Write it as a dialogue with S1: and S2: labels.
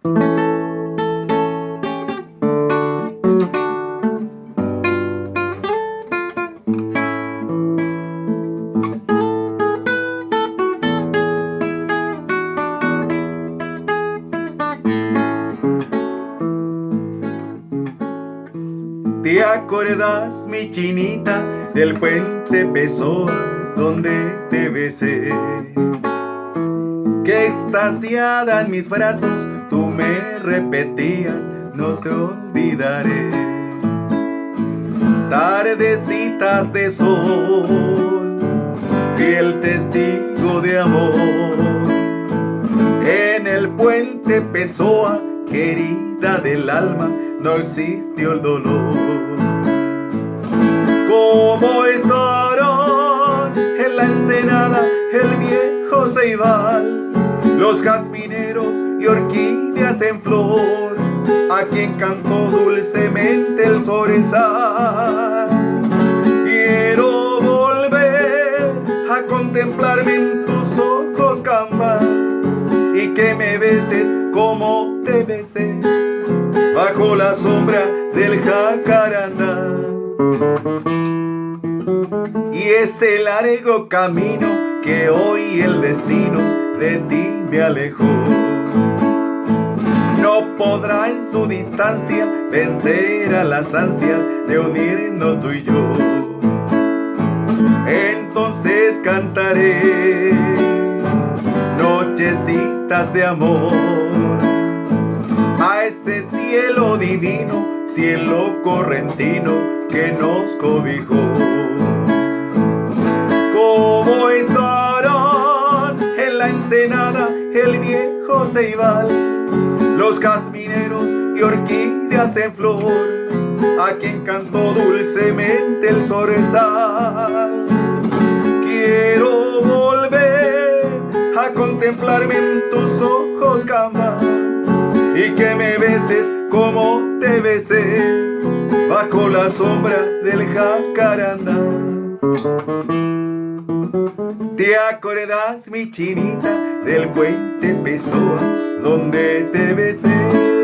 S1: ¿Te acuerdas, mi chinita, del puente Pessoa donde te besé? Que extasiada en mis brazos tú me repetías, no te olvidaré. Tardecitas de sol, fiel testigo de amor. En el puente Pessoa, querida del alma, no existió el dolor. Como estarán en la ensenada el viejo ceibal, los jazmineros y orquídeas en flor, a quien cantó dulcemente el zorzal. Quiero volver a contemplarme en tus ojos, Camba, y que me beses como te besé bajo la sombra del jacarandá. Y ese largo camino que hoy el destino de ti me alejó, no podrá en su distancia vencer a las ansias de unirnos tú y yo. Entonces cantaré nochecitas de amor a ese cielo divino, cielo correntino que nos cobijó. ¿Cómo estarán en la ensenada el viejo ceibal, los jazmineros y orquídeas en flor, a quien cantó dulcemente el zorzal? Quiero volver a contemplarme en tus ojos, Camba, y que me beses como te besé bajo la sombra del jacarandá. ¿Te acuerdas, mi chinita, del puente Pessoa donde te besé?